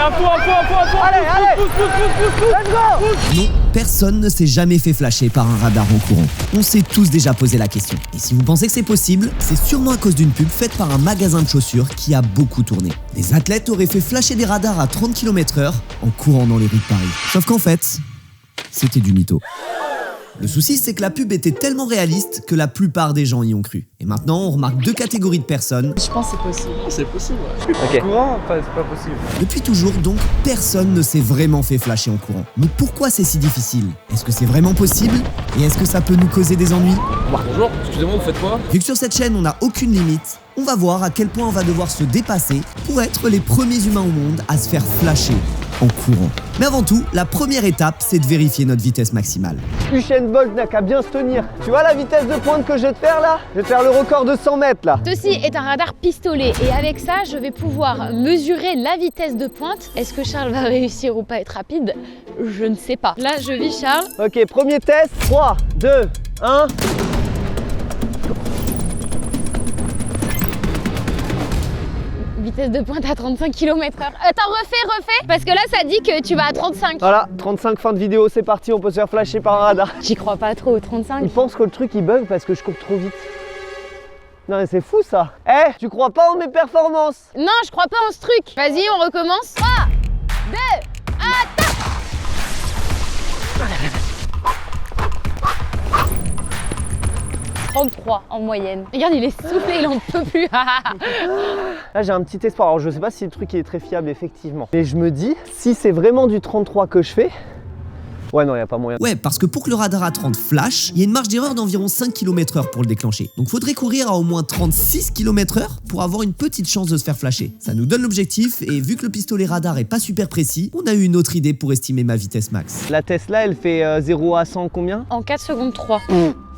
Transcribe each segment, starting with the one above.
Allez, let's go. Non, personne ne s'est jamais fait flasher par un radar en courant. On s'est tous déjà posé la question. Et si vous pensez que c'est possible, c'est sûrement à cause d'une pub faite par un magasin de chaussures qui a beaucoup tourné. Des athlètes auraient fait flasher des radars à 30 km/h en courant dans les rues de Paris. Sauf qu'en fait, c'était du mytho. Le souci, c'est que la pub était tellement réaliste que la plupart des gens y ont cru. Et maintenant, on remarque deux catégories de personnes. Je pense que c'est possible. C'est possible, ouais. Ok. Courant, c'est pas possible. Depuis toujours, donc, personne ne s'est vraiment fait flasher en courant. Mais pourquoi c'est si difficile? Est-ce que c'est vraiment possible? Et est-ce que ça peut nous causer des ennuis? Bonjour, excusez-moi, vous faites quoi? Vu que sur cette chaîne, on n'a aucune limite, on va voir à quel point on va devoir se dépasser pour être les premiers humains au monde à se faire flasher en courant. Mais avant tout, la première étape, c'est de vérifier notre vitesse maximale. Usain Bolt n'a qu'à bien se tenir. Tu vois la vitesse de pointe que je vais te faire là? Je vais te faire le record de 100 mètres là. Ceci est un radar pistolet et avec ça, je vais pouvoir mesurer la vitesse de pointe. Est-ce que Charles va réussir ou pas être rapide? Je ne sais pas. Là, je vis Charles. Ok, premier test. 3, 2, 1. Vitesse de pointe à 35 km/h. Attends, refais. Parce que là, ça dit que tu vas à 35. Voilà, 35 fin de vidéo, c'est parti, on peut se faire flasher par un radar. J'y crois pas trop, 35. Il pense que le truc il bug parce que je cours trop vite. Non mais c'est fou ça. Eh, tu crois pas en mes performances? Non, je crois pas en ce truc. Vas-y, on recommence. 3, 2, attaque! 33 en moyenne. Regarde, il est soufflé, il en peut plus. Là j'ai un petit espoir, alors je sais pas si le truc est très fiable effectivement. Mais je me dis, si c'est vraiment du 33 que je fais... Ouais non, il n'y a pas moyen. Ouais, parce que pour que le radar à 30 flash, il y a une marge d'erreur d'environ 5 km/h pour le déclencher. Donc faudrait courir à au moins 36 km/h pour avoir une petite chance de se faire flasher. Ça nous donne l'objectif et vu que le pistolet radar est pas super précis, on a eu une autre idée pour estimer ma vitesse max. La Tesla elle fait 0 à 100 combien? En 4 secondes 3.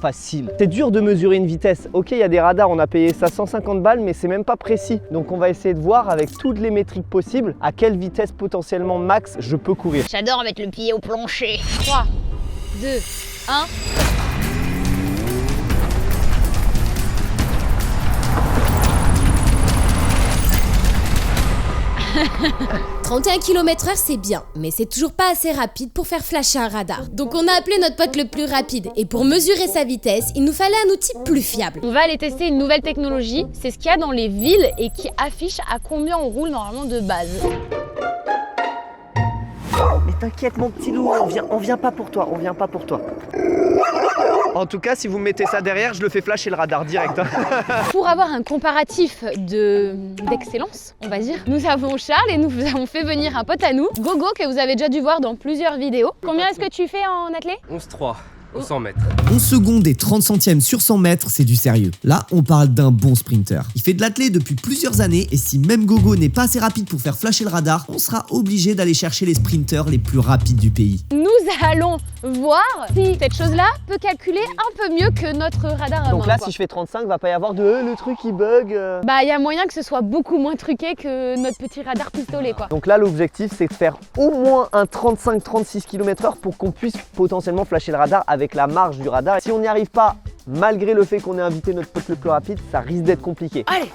Facile. C'est dur de mesurer une vitesse. Ok, il y a des radars, on a payé ça 150 balles, mais c'est même pas précis. Donc on va essayer de voir avec toutes les métriques possibles à quelle vitesse potentiellement max je peux courir. J'adore mettre le pied au plancher. 3, 2, 1. « 31 km/h c'est bien, mais c'est toujours pas assez rapide pour faire flasher un radar. Donc on a appelé notre pote le plus rapide et pour mesurer sa vitesse, il nous fallait un outil plus fiable. On va aller tester une nouvelle technologie, c'est ce qu'il y a dans les villes et qui affiche à combien on roule normalement de base. Mais t'inquiète mon petit loup, on vient pas pour toi, En tout cas, si vous mettez ça derrière, je le fais flasher le radar direct. Pour avoir un comparatif d'excellence, on va dire, nous avons Charles et nous avons fait venir un pote à nous, Gogo, que vous avez déjà dû voir dans plusieurs vidéos. Combien est-ce que tu fais en athlé? 11,3 au 100 mètres. 11 secondes et 30 centièmes sur 100 mètres, c'est du sérieux. Là, on parle d'un bon sprinter. Il fait de l'athlé depuis plusieurs années et si même Gogo n'est pas assez rapide pour faire flasher le radar, on sera obligé d'aller chercher les sprinters les plus rapides du pays. Nous allons voir si cette chose-là peut calculer un peu mieux que notre radar à Donc main, là, quoi. si je fais 35, va pas y avoir de le truc il bug. Bah, il y a moyen que ce soit beaucoup moins truqué que notre petit radar pistolet, quoi. Donc là, l'objectif, c'est de faire au moins un 35-36 km/h pour qu'on puisse potentiellement flasher le radar avec la marge du radar. Si on n'y arrive pas, malgré le fait qu'on ait invité notre pote le plus rapide, ça risque d'être compliqué. Allez,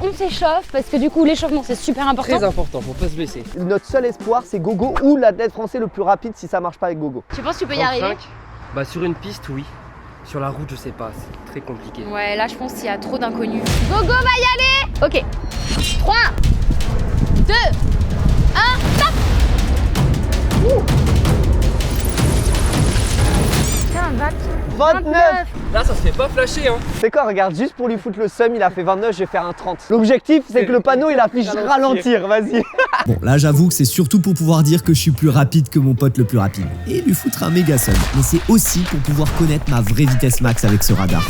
on s'échauffe parce que du coup, l'échauffement, c'est super important. Très important, faut pas se blesser. Notre seul espoir, c'est Gogo ou l'athlète français le plus rapide si ça marche pas avec Gogo. Tu penses que tu peux y arriver? Bah sur une piste, oui. Sur la route, je sais pas, c'est très compliqué. Ouais, là, je pense qu'il y a trop d'inconnus. Gogo va y aller! Ok. 3, 2, 1, stop! Putain, 29. Là, ça se fait pas flasher, hein. C'est quoi, regarde, juste pour lui foutre le seum, il a fait 29, je vais faire un 30. L'objectif, c'est que le panneau, il affiche ralentir, vas-y. Bon, là j'avoue que c'est surtout pour pouvoir dire que je suis plus rapide que mon pote le plus rapide. Et lui foutre un méga seum. Mais c'est aussi pour pouvoir connaître ma vraie vitesse max avec ce radar.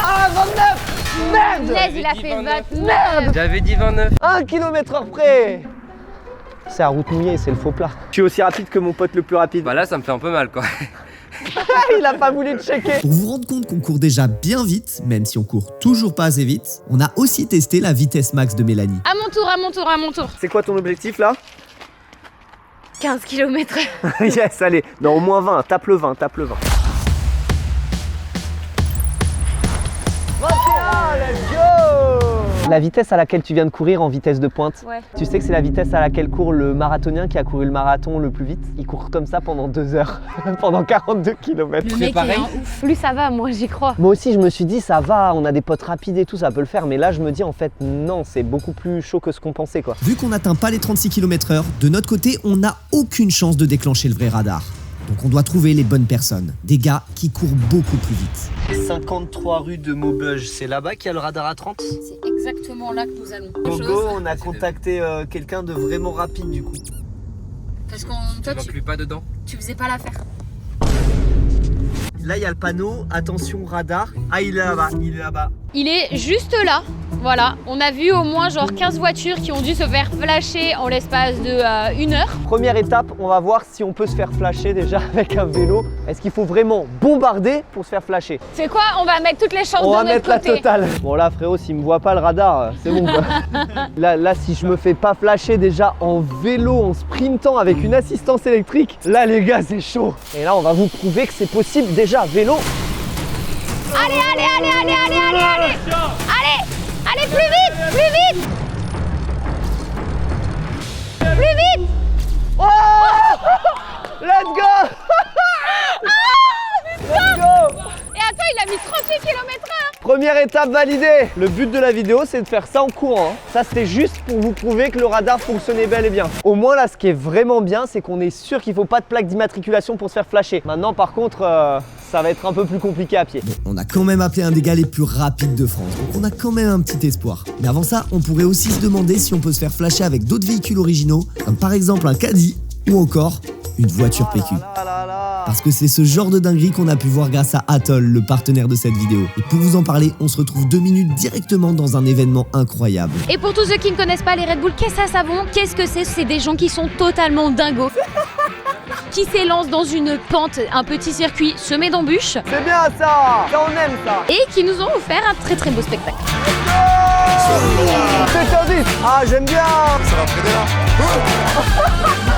Ah, 29. Merde. Laisse, il a fait 29. 29! J'avais dit 29. 1 km/h près. C'est à route mouillée, c'est le faux plat. Je suis aussi rapide que mon pote le plus rapide. Bah là, ça me fait un peu mal, quoi. Il a pas voulu checker. Pour vous rendre compte qu'on court déjà bien vite, même si on court toujours pas assez vite, on a aussi testé la vitesse max de Mélanie. À mon tour, à mon tour, à mon tour. C'est quoi ton objectif là? 15 km/h. Yes, allez. Non, au moins 20, tape le 20, tape le 20. 21, let's go. La vitesse à laquelle tu viens de courir en vitesse de pointe, Ouais. tu sais que c'est la vitesse à laquelle court le marathonien qui a couru le marathon le plus vite. Il court comme ça pendant 2 heures, pendant 42 km. Le mec est un ouf. Plus ça va, moi j'y crois. Moi aussi, je me suis dit, ça va, on a des potes rapides et tout, ça peut le faire. Mais là, je me dis, en fait, non, c'est beaucoup plus chaud que ce qu'on pensait, quoi. Vu qu'on n'atteint pas les 36 km/h, de notre côté, on n'a aucune chance de déclencher le vrai radar. Donc on doit trouver les bonnes personnes, des gars qui courent beaucoup plus vite. 53 rue de Maubeuge, c'est là-bas qu'il y a le radar à 30 ? C'est exactement là que nous allons. Gogo, on a contacté quelqu'un de vraiment rapide du coup. Parce que Tu n'inclus pas dedans? tu faisais pas l'affaire. Là, il y a le panneau, attention radar. Ah, il est là-bas, il est là-bas. Il est juste là. Voilà, on a vu au moins genre 15 voitures qui ont dû se faire flasher en l'espace de 1 heure. Première étape, on va voir si on peut se faire flasher déjà avec un vélo. Est-ce qu'il faut vraiment bombarder pour se faire flasher? C'est quoi? On va mettre toutes les chances On de va notre mettre la côté. totale. Bon là frérot, s'il me voit pas le radar, c'est bon quoi. Là, si je me fais pas flasher déjà en vélo, en sprintant avec une assistance électrique, là les gars c'est chaud. Et là on va vous prouver que c'est possible déjà, vélo. Allez, allez, allez, allez, allez, allez, allez. Allez, allez, plus vite, plus vite. Plus vite. Oh Let's go. Let's go. Et attends, il a mis 38 km/h. Première étape validée. Le but de la vidéo, c'est de faire ça en courant. Ça, c'était juste pour vous prouver que le radar fonctionnait bel et bien. Au moins, là, ce qui est vraiment bien, c'est qu'on est sûr qu'il ne faut pas de plaque d'immatriculation pour se faire flasher. Maintenant, par contre, ça va être un peu plus compliqué à pied. Bon, on a quand même appelé un des gars les plus rapides de France, donc on a quand même un petit espoir. Mais avant ça, on pourrait aussi se demander si on peut se faire flasher avec d'autres véhicules originaux, comme par exemple un caddie ou encore une voiture PQ. Parce que c'est ce genre de dinguerie qu'on a pu voir grâce à Atoll, le partenaire de cette vidéo. Et pour vous en parler, on se retrouve 2 minutes directement dans un événement incroyable. Et pour tous ceux qui ne connaissent pas les Red Bull, qu'est-ce que ça savon? Qu'est-ce que c'est? C'est des gens qui sont totalement dingos. Qui s'élancent dans une pente, un petit circuit semé d'embûches C'est bien ça. Ça, on aime ça. et qui nous ont offert un très très beau spectacle. C'est 10. Ah, j'aime bien. Ça va prêter là.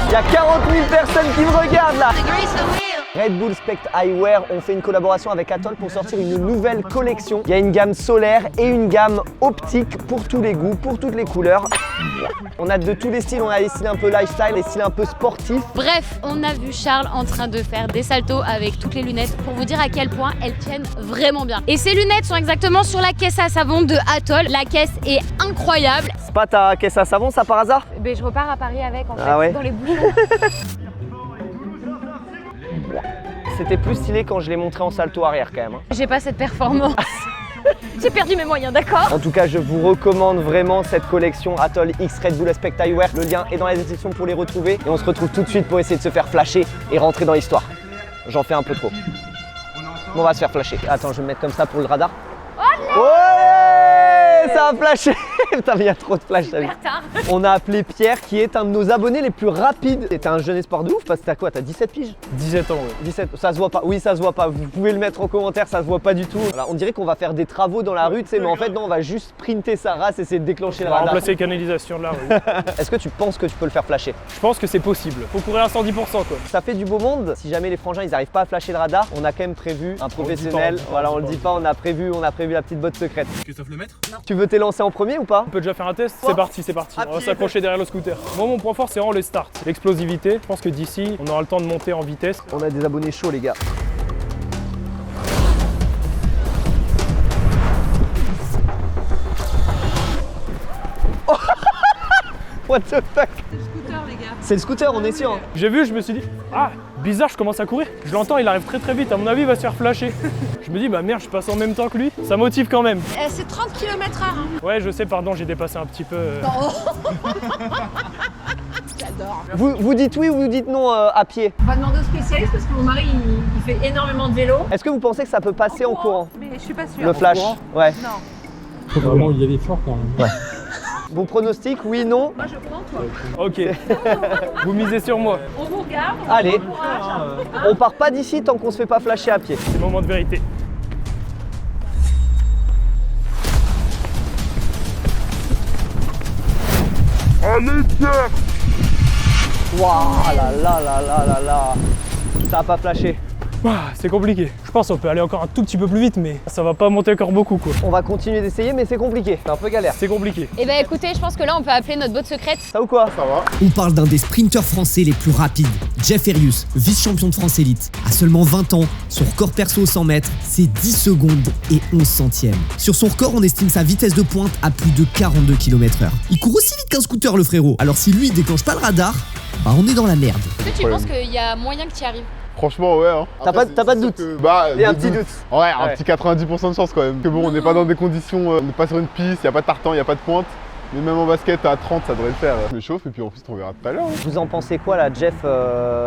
Il y a 40 000 personnes qui me regardent là. Red Bull Spect Eyewear ont fait une collaboration avec Atoll pour sortir une nouvelle collection. Il y a une gamme solaire et une gamme optique pour tous les goûts, pour toutes les couleurs. On a de tous les styles, on a des styles un peu lifestyle, des styles un peu sportifs. Bref, on a vu Charles en train de faire des saltos avec toutes les lunettes pour vous dire à quel point elles tiennent vraiment bien. Et ces lunettes sont exactement sur la caisse à savon de Atoll. La caisse est incroyable. C'est pas ta caisse à savon ça par hasard? Ben, je repars à Paris avec en fait, Ah ouais. dans les bouchons. C'était plus stylé quand je l'ai montré en salto arrière quand même. J'ai pas cette performance. J'ai perdu mes moyens, d'accord? En tout cas, je vous recommande vraiment cette collection Atoll X Red Bull Spect Eyewear. Le lien est dans la description pour les retrouver. Et on se retrouve tout de suite pour essayer de se faire flasher et rentrer dans l'histoire. J'en fais un peu trop. On va se faire flasher. Attends, je vais me mettre comme ça pour le radar. Ouais, ça a flashé. Putain, mais il y a trop de flash. Tard. On a appelé Pierre qui est un de nos abonnés les plus rapides. T'es un jeune espoir de ouf parce que t'as quoi? T'as 17 piges? 17 ans, ouais. 17, ça se voit pas. Oui, ça se voit pas. Vous pouvez le mettre en commentaire, ça se voit pas du tout. Voilà, on dirait qu'on va faire des travaux dans la rue, tu sais, mais en fait non, on va juste sprinter sa race et essayer de déclencher le On va radar. remplacer les canalisations de la rue. Est-ce que tu penses que tu peux le faire flasher? Je pense que c'est possible. Faut courir à 110% quoi. Ça fait du beau monde. Si jamais les frangins ils arrivent pas à flasher le radar, on a quand même prévu un professionnel. on dit pas, Voilà, on le dit pas, on a prévu la petite botte secrète. Christophe Lemaître? Tu veux t'élancer en premier ou pas? On peut déjà faire un test? Quoi? C'est parti, c'est parti. À On va pied. s'accrocher derrière le scooter. Moi, mon point fort, c'est vraiment le start. L'explosivité. Je pense que d'ici, on aura le temps de monter en vitesse. On a des abonnés chauds les gars. Oh What the fuck? C'est le scooter les gars. C'est le scooter, on est sûr. Hein. J'ai vu, je me suis dit, ah, bizarre, je commence à courir. Je l'entends, il arrive très très vite. À mon avis, il va se faire flasher. Je me dis, bah merde, je passe en même temps que lui. Ça motive quand même. C'est 30 km/h. Hein. Ouais, je sais, pardon, j'ai dépassé un petit peu. J'adore. Vous dites oui ou vous dites non à pied? On va demander au spécialiste parce que mon mari il fait énormément de vélo. Est-ce que vous pensez que ça peut passer en courant? Mais je suis pas sûre. Le flash? Ouais. Non. Faut vraiment y aller fort quand même. Bon pronostic, oui, non? Moi je prends toi. Ok. Vous misez sur moi. On vous regarde. Allez, Bon courage. on part pas d'ici tant qu'on se fait pas flasher à pied. C'est le moment de vérité. Waouh là là là là là là. Ça a pas flashé. C'est compliqué. Je pense qu'on peut aller encore un tout petit peu plus vite, mais ça va pas monter encore beaucoup quoi. On va continuer d'essayer, mais c'est compliqué. C'est un peu galère. C'est compliqué. Eh ben écoutez, je pense que là on peut appeler notre botte secrète. Ça ou quoi? Ça va. On parle d'un des sprinteurs français les plus rapides, Jeff Erius, vice-champion de France élite. À seulement 20 ans, son record perso aux 100 mètres, c'est 10 secondes et 11 centièmes. Sur son record, on estime sa vitesse de pointe à plus de 42 km/h. Il court aussi vite qu'un scooter le frérot, alors si lui déclenche pas le radar, bah on est dans la merde. Est-ce que tu penses qu'il y a moyen que tu y arrives? Franchement, ouais. Hein. T'as pas de doute? Il y a un petit doute. Ouais, un petit 90% de chance quand même. Que bon, on n'est pas dans des conditions, on n'est pas sur une piste, il n'y a pas de tartan, il n'y a pas de pointe. Mais même en basket à 30, ça devrait le faire. Je m'échauffe et puis en plus, on verra tout à l'heure. Vous en pensez quoi là, Jeff?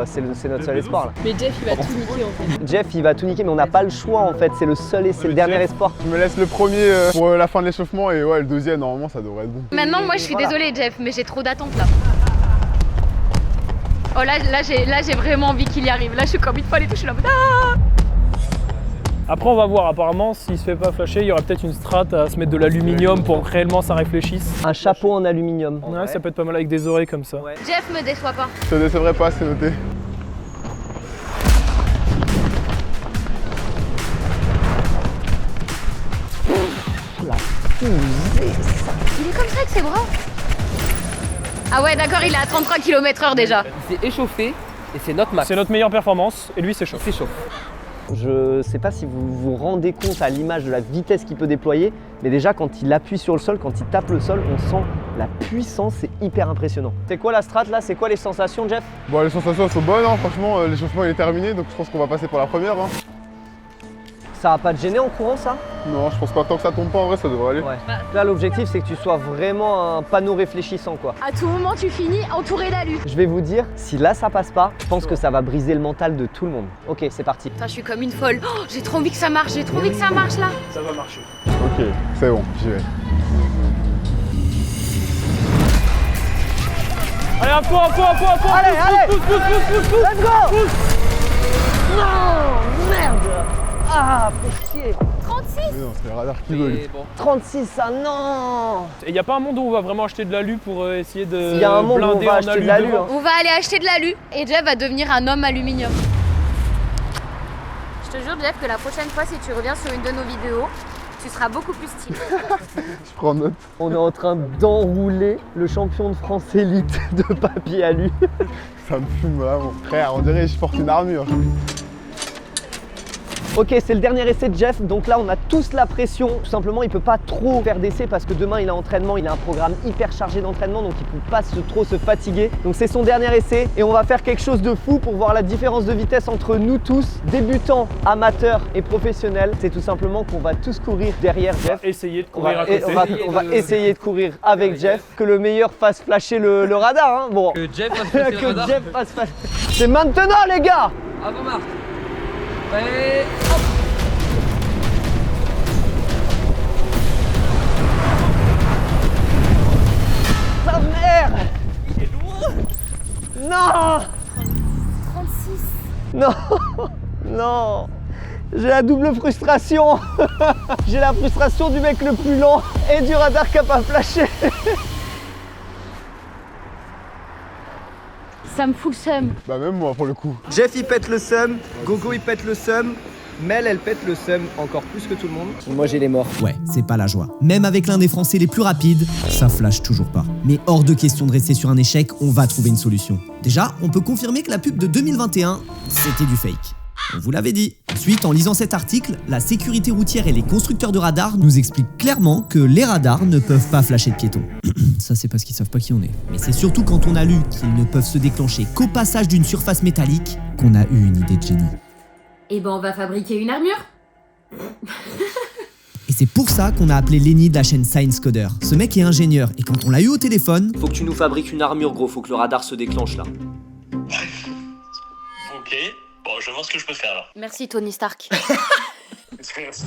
C'est notre seul espoir là. Mais Jeff, il va tout niquer en fait. Jeff, il va tout niquer, mais on n'a pas le choix en fait. C'est le dernier espoir. Je me laisse le premier pour la fin de l'échauffement et ouais, le deuxième, normalement, ça devrait être bon. Maintenant, moi je suis désolée Jeff, mais j'ai trop d'attentes là. Oh là j'ai vraiment envie qu'il y arrive. Là je suis comme une folle et tout, je suis là. Après on va voir, apparemment s'il se fait pas flasher, il y aura peut-être une strat à se mettre de l'aluminium pour que réellement ça réfléchisse. Un chapeau en aluminium. Ouais, ça peut être pas mal avec des oreilles comme ça. Ouais. Jeff, me déçois pas. Je te décevrai pas, c'est noté. Il est comme ça avec ses bras. Ah ouais d'accord, il est à 33 km/h déjà. Il s'est échauffé et c'est notre max. C'est notre meilleure performance et lui s'échauffe. Il s'échauffe. Je sais pas si vous vous rendez compte à l'image de la vitesse qu'il peut déployer, mais déjà quand il appuie sur le sol, quand il tape le sol, on sent la puissance, c'est hyper impressionnant. C'est quoi la strat là? C'est quoi les sensations, Jeff? Bon, les sensations elles sont bonnes, hein. Franchement, l'échauffement il est terminé, donc je pense qu'on va passer pour la première. Hein. Ça va pas te gêner en courant ça? Non, je pense pas, tant que ça tombe pas en vrai, ça devrait aller. Ouais. Là l'objectif c'est que tu sois vraiment un panneau réfléchissant quoi. À tout moment tu finis entouré d'alu. Je vais vous dire, si là ça passe pas, je pense que ça va briser le mental de tout le monde. Ok, c'est parti. Putain, je suis comme une folle. Oh, j'ai trop envie que ça marche, j'ai trop envie que ça marche là. Ça va marcher. Ok, c'est bon, j'y vais. Allez, un point. Allez, pousse. Let's go! Non, merde! Ah, faut chier. 36. Mais non, c'est les radars qui veulent. Et bon. 36, ah non! Et il n'y a pas un monde où on va vraiment acheter de l'alu pour essayer de Il y a un monde où on blinder va en acheter alu de l'alu. devant. Hein. On va aller acheter de l'alu et Jeff va devenir un homme aluminium. Je te jure Jeff que la prochaine fois si tu reviens sur une de nos vidéos, tu seras beaucoup plus stylé. Je prends note. On est en train d'enrouler le champion de France élite de papier alu. Ça me fume vraiment. Frère, on dirait que je porte une armure. Ok, c'est le dernier essai de Jeff, donc là on a tous la pression. Tout simplement, il peut pas trop faire d'essais parce que demain il a entraînement, il a un programme hyper chargé d'entraînement, donc il peut pas trop se fatiguer. Donc c'est son dernier essai et on va faire quelque chose de fou pour voir la différence de vitesse entre nous tous, débutants, amateurs et professionnels. C'est tout simplement qu'on va tous courir derrière Jeff. Essayer de On courir va, à côté. on va essayer de courir avec Jeff, que le meilleur fasse flasher le radar. Hein. Bon, Que Jeff fasse passer le que radar. Jeff fasse flasher. C'est maintenant les gars! Avant Marc. Ouais. Sa mère! Il est loin! Non! 36. Non! Non! J'ai la double frustration! J'ai la frustration du mec le plus lent et du radar qui a pas flashé! Ça me fout le seum. Bah même moi pour le coup. Jeff il pète le seum, Gogo il pète le seum, Mel elle pète le seum encore plus que tout le monde. Moi j'ai les morts. Ouais, c'est pas la joie. Même avec l'un des Français les plus rapides, ça flash toujours pas. Mais hors de question de rester sur un échec, on va trouver une solution. Déjà, on peut confirmer que la pub de 2021, c'était du fake. On vous l'avait dit. Ensuite, en lisant cet article, la sécurité routière et les constructeurs de radars nous expliquent clairement que les radars ne peuvent pas flasher de piétons. Ça, c'est parce qu'ils savent pas qui on est. Mais c'est surtout quand on a lu qu'ils ne peuvent se déclencher qu'au passage d'une surface métallique qu'on a eu une idée de génie. Eh ben on va fabriquer une armure. Et c'est pour ça qu'on a appelé Lenny de la chaîne Science Coder. Ce mec est ingénieur et quand on l'a eu au téléphone... Faut que tu nous fabriques une armure gros, faut que le radar se déclenche là. Ok, bon je vais voir ce que je peux faire là. Merci Tony Stark.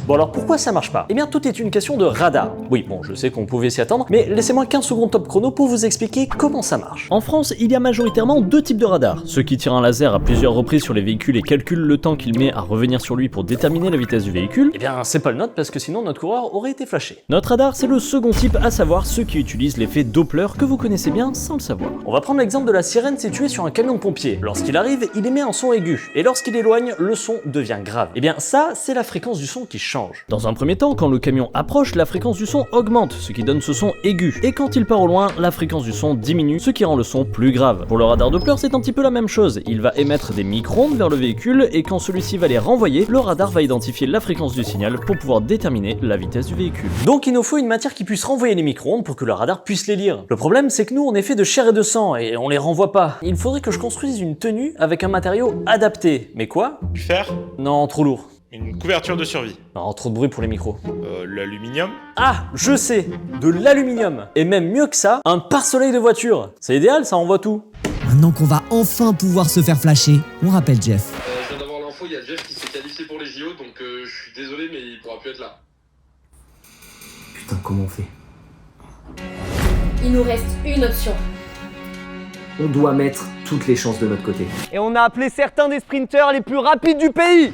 Bon alors pourquoi ça marche pas? Eh bien tout est une question de radar. Oui bon je sais qu'on pouvait s'y attendre, mais laissez-moi 15 secondes top chrono pour vous expliquer comment ça marche. En France, il y a majoritairement deux types de radars. Ceux qui tirent un laser à plusieurs reprises sur les véhicules et calculent le temps qu'il met à revenir sur lui pour déterminer la vitesse du véhicule. Eh bien c'est pas le nôtre parce que sinon notre coureur aurait été flashé. Notre radar c'est le second type, à savoir ceux qui utilisent l'effet Doppler que vous connaissez bien sans le savoir. On va prendre l'exemple de la sirène située sur un camion de pompiers. Lorsqu'il arrive, il émet un son aigu, et lorsqu'il éloigne, le son devient grave. Et bien ça, c'est la fréquence du son qui change. Dans un premier temps, quand le camion approche, la fréquence du son augmente, ce qui donne ce son aigu. Et quand il part au loin, la fréquence du son diminue, ce qui rend le son plus grave. Pour le radar Doppler, c'est un petit peu la même chose. Il va émettre des micro-ondes vers le véhicule, et quand celui-ci va les renvoyer, le radar va identifier la fréquence du signal pour pouvoir déterminer la vitesse du véhicule. Donc il nous faut une matière qui puisse renvoyer les micro-ondes pour que le radar puisse les lire. Le problème, c'est que nous, on est fait de chair et de sang, et on les renvoie pas. Il faudrait que je construise une tenue avec un matériau adapté. Mais quoi? Du fer? Non, trop lourd. Une couverture de survie? Non, trop de bruit pour les micros. L'aluminium? Ah, je sais, de l'aluminium. Et même mieux que ça, un pare-soleil de voiture. C'est idéal, ça envoie tout. Maintenant qu'on va enfin pouvoir se faire flasher, on rappelle Jeff. Je viens d'avoir l'info, il y a Jeff qui s'est qualifié pour les JO, donc je suis désolé, mais il pourra plus être là. Putain, comment on fait? Il nous reste une option. On doit mettre toutes les chances de notre côté. Et on a appelé certains des sprinteurs les plus rapides du pays.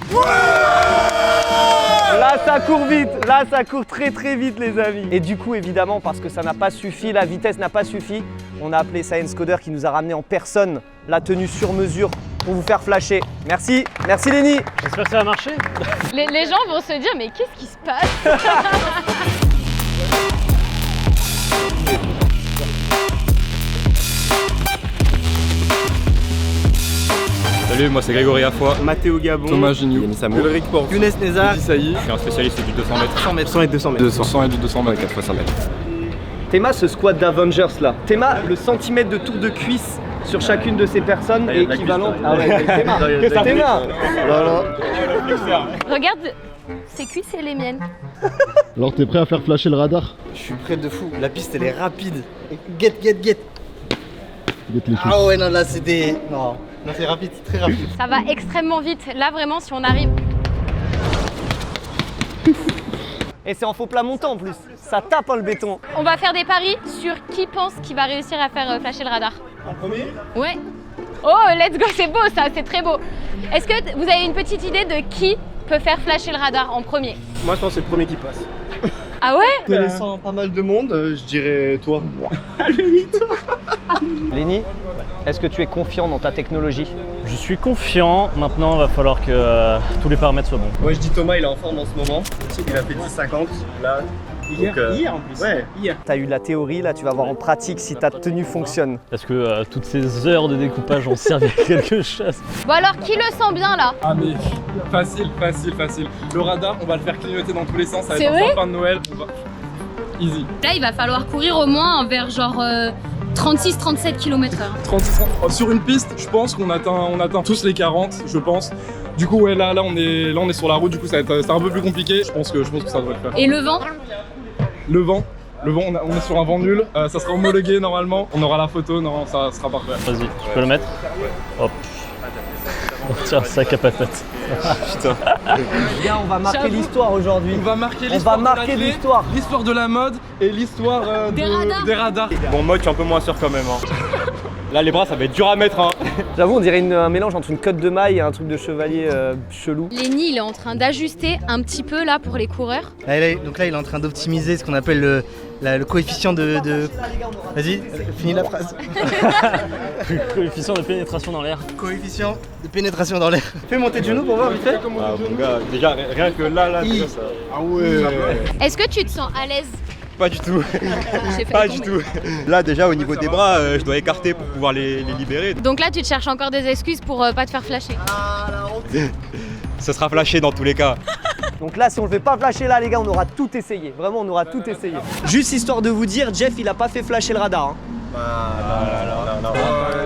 Là ça court vite, là ça court très très vite les amis. Et du coup évidemment parce que ça n'a pas suffi, la vitesse n'a pas suffi, on a appelé Science Coder qui nous a ramené en personne la tenue sur mesure pour vous faire flasher. Merci, merci Lenny. J'espère que ça va marcher. Les gens vont se dire mais qu'est-ce qui se passe? Salut, moi c'est Grégory Affoy, Mathéo Gabon, Thomas Gignoux, Ulrich Porte, Younes Nézar, Saï. Je suis un spécialiste du 200 mètres. 100 mètres, 100 et 200 mètres. 200 et du 200 mètres, 4 fois 100 mètres. Théma ce squat d'Avengers là. Théma, le centimètre de tour de cuisse sur chacune de ces personnes est équivalent. Ah ouais, Théma. Théma. Regarde, ses cuisses et les miennes. Alors t'es prêt à faire flasher le radar? Je suis prêt de fou, la piste elle est rapide. Get, get, get. Ah ouais, non, là c'était. Non, c'est rapide, c'est très rapide. Ça va extrêmement vite. Là vraiment, si on arrive. Et c'est en faux plat montant en plus. Ça tape hein, le béton. On va faire des paris sur qui pense qu'il va réussir à faire flasher le radar. En premier? Ouais. Oh, let's go, c'est beau ça, c'est très beau. Est-ce que vous avez une petite idée de qui peut faire flasher le radar en premier? Moi je pense que c'est le premier qui passe. Ah ouais? Connaissant pas mal de monde, je dirais toi. Lenny, est-ce que tu es confiant dans ta technologie? Je suis confiant, maintenant il va falloir que tous les paramètres soient bons. Moi je dis Thomas, il est en forme en ce moment. Il a fait 10,50 là. Hier en plus. Ouais, hier. T'as eu la théorie, là tu vas voir en pratique si ta tenue fonctionne. Est-ce que toutes ces heures de découpage ont servi à quelque chose? Bon alors, qui le sent bien là? Ah mais facile, facile, facile. Le radar, on va le faire clignoter dans tous les sens. Ça va C'est être vrai un sapin de Noël. Easy. Là, il va falloir courir au moins vers genre 36-37 km/h. 36, sur une piste, je pense qu'on atteint tous les 40, je pense. Du coup, ouais, là, on est sur la route, du coup, ça va être un peu plus compliqué. Je pense que ça devrait le faire. Et le vent? Le vent, on est sur un vent nul. Ça sera homologué normalement. On aura la photo, non, ça sera parfait. Vas-y, tu peux le mettre? Hop. Tiens, sac à patates. Putain. Bien, on va marquer l'histoire aujourd'hui. On va marquer l'histoire. L'histoire de la mode et l'histoire des radars. Bon, moi je suis un peu moins sûr quand même. Là, les bras, ça va être dur à mettre. J'avoue, on dirait un mélange entre une cotte de maille et un truc de chevalier chelou. Lenny, il est en train d'ajuster un petit peu là pour les coureurs. Donc là, il est en train d'optimiser ce qu'on appelle le coefficient de... Vas-y, finis la phrase. Coefficient de pénétration dans l'air. Coefficient de pénétration dans l'air. Fais monter de genoux pour voir vite fait. Ah mon gars, déjà rien que là, ça... Ah ouais. Est-ce que tu te sens à l'aise? Pas du tout. Pas du tout. Là déjà au niveau des bras, je dois écarter pour pouvoir les libérer. Donc là, tu te cherches encore des excuses pour pas te faire flasher. Ah la honte. Ça sera flashé dans tous les cas. Donc là, si on le fait pas flasher là, les gars, on aura tout essayé. Vraiment, on aura tout essayé. Juste histoire de vous dire, Jeff, il a pas fait flasher le radar. Hein. Non.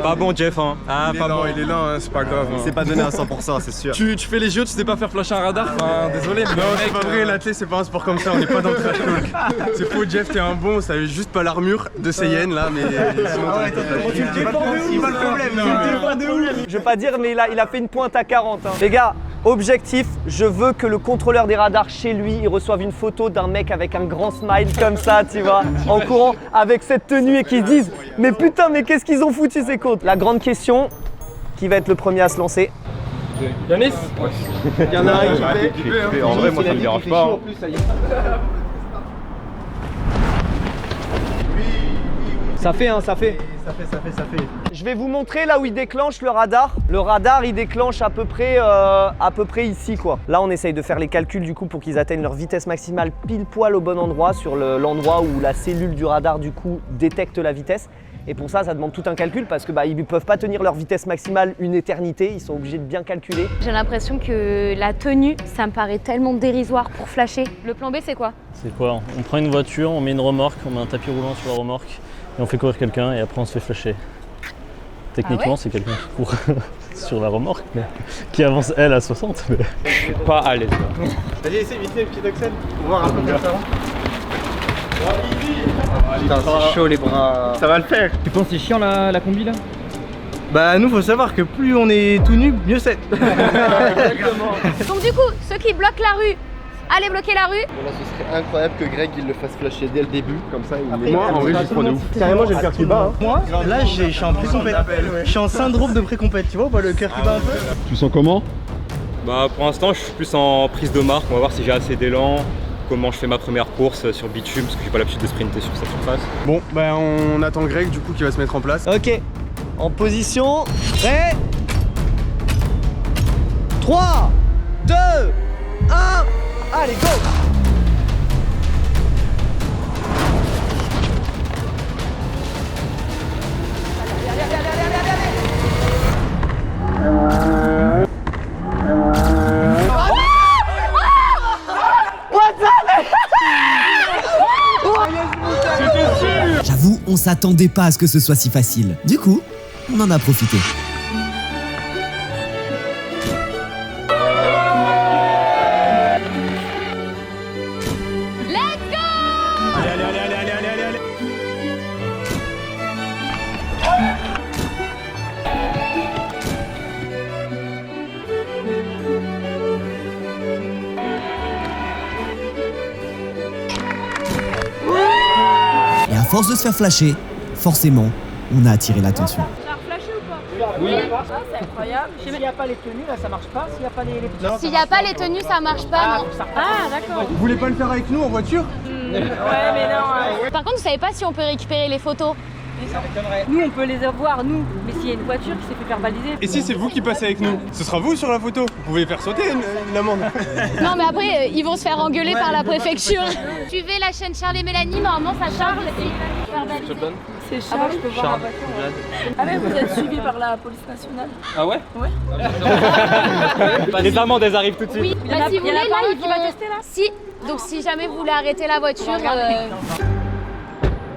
Pas bon Jeff hein. Ah, il est là, hein, c'est pas grave. Il s'est pas donné à 100%, c'est sûr. Tu fais les JO, tu sais pas faire flasher un radar? Enfin, désolé. Non, c'est pas vrai, l'athlète c'est pas un sport comme ça, on est pas dans le trash talk. C'est faux, Jeff, t'es un bon, ça avait juste pas l'armure de Seyenne là, mais sinon. Tu le défends de ouf, c'est pas le problème. Je veux pas dire, mais il a fait une pointe à 40. Hein. Les gars, Objectif, je veux que le contrôleur des radars chez lui, il reçoive une photo d'un mec avec un grand smile comme ça, tu vois, en courant avec cette tenue et qu'ils se disent « Mais putain, mais qu'est-ce qu'ils ont foutu ces comptes ?» La grande question, qui va être le premier à se lancer? Yanis? Il y en a un qui fait. En vrai, moi ça me dérange pas. Ça fait, hein, ça fait. Je vais vous montrer là où il déclenche le radar. Le radar, il déclenche à peu près ici, quoi. Là, on essaye de faire les calculs du coup pour qu'ils atteignent leur vitesse maximale pile poil au bon endroit, sur l'endroit où la cellule du radar du coup détecte la vitesse. Et pour ça, ça demande tout un calcul parce que ils ne peuvent pas tenir leur vitesse maximale une éternité. Ils sont obligés de bien calculer. J'ai l'impression que la tenue, ça me paraît tellement dérisoire pour flasher. Le plan B, c'est quoi? C'est quoi? On prend une voiture, on met une remorque, on met un tapis roulant sur la remorque et on fait courir quelqu'un et après on se fait flasher. Techniquement, Ah ouais, c'est quelqu'un qui court sur la remorque, mais qui avance elle à 60. Mais... Je suis pas à l'aise. Vas-y, essaye vite fait, petit Axel. On va voir un peu comme ça. Putain, c'est chaud les bras. Ça va le faire. Tu penses que c'est chiant la combi là? Bah nous faut savoir que plus on est tout nu, mieux c'est. Exactement. Donc du coup, ceux qui bloquent la rue, allez bloquer la rue. Bon, là, ce serait incroyable que Greg il le fasse flasher dès le début, comme ça il Moi, en vrai, j'y crois de ouf. Carrément, j'ai le cœur qui bat. Moi, là je suis en pré-compète. Je suis en syndrome de pré-compète, tu vois, le cœur qui bat un peu. Tu sens comment? Bah pour l'instant je suis plus en prise de marque, on va voir si j'ai assez d'élan, comment je fais ma première course sur bitume parce que j'ai pas l'habitude de sprinter sur cette surface. Bon, bah on attend Greg du coup qui va se mettre en place. Ok, en position, prêt 3, 2, 1, allez go! J'avoue, on s'attendait pas à ce que ce soit si facile. Du coup, on en a profité. Let's go! Allez. Et à force de se faire flasher, forcément, on a attiré l'attention. Ça a reflashé ou pas? Oui. Ah, c'est incroyable. S'il n'y a pas les tenues, là, ça marche pas. S'il n'y a pas les petits... S'il n'y a pas les tenues, ça marche pas, non? Ah, d'accord. Vous voulez pas le faire avec nous en voiture? Ouais, mais non. Par contre, vous savez pas si on peut récupérer les photos? Nous, on peut les avoir, nous. Mais s'il y a une voiture qui s'est fait verbaliser. Et si c'est vous qui passez avec nous? Ce sera vous sur la photo. Vous pouvez faire sauter une amende. Non, mais après, ils vont se faire engueuler par la préfecture. Suivez la chaîne Charles et Mélanie, normalement ça charge. C'est Charles, je peux voir la voiture. Ah mais vous êtes suivi par la police nationale. Ah ouais? Ouais. Les amendes elles arrivent tout de suite. Oui, bah, si vous voulez, là, ils qui va vont... tester là? Si, donc si jamais vous voulez arrêter la voiture...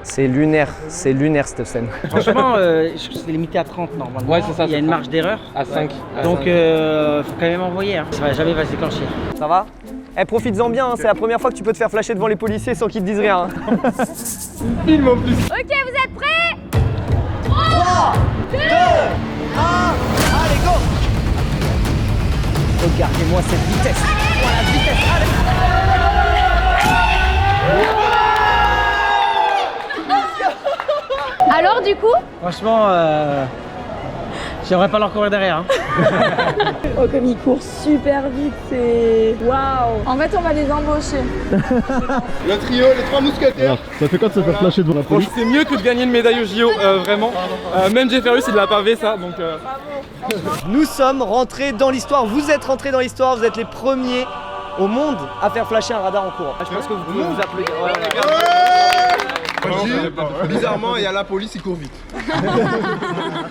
C'est lunaire cette scène. Franchement, c'est limité à 30 normalement. Ouais, c'est ça. Il y a une marge d'erreur. À 5. Donc faut quand même envoyer. Hein. Ça va jamais se déclencher. Ça va? Eh, profites-en bien, hein, c'est la première fois que tu peux te faire flasher devant les policiers sans qu'ils te disent rien. Film en plus. Ok, vous êtes prêts? 3, 2, 1, allez go! Regardez-moi cette vitesse. Voilà la vitesse, Alors du coup? Franchement, j'aimerais pas leur courir derrière. Hein. Oh, comme ils courent super vite, c'est... Waouh! En fait, on va les embaucher. Le trio, les trois mousquetaires. Alors, ça fait quoi de se faire flasher devant la police? C'est mieux que de gagner une médaille au JO, vraiment. Même Jefferus, il l'a pavé ça, donc... Nous sommes rentrés dans l'histoire, vous êtes rentrés dans l'histoire, vous êtes les premiers au monde à faire flasher un radar en courant. Je pense que vous pouvez vous applaudir. Bizarrement, il y a la police, il court vite.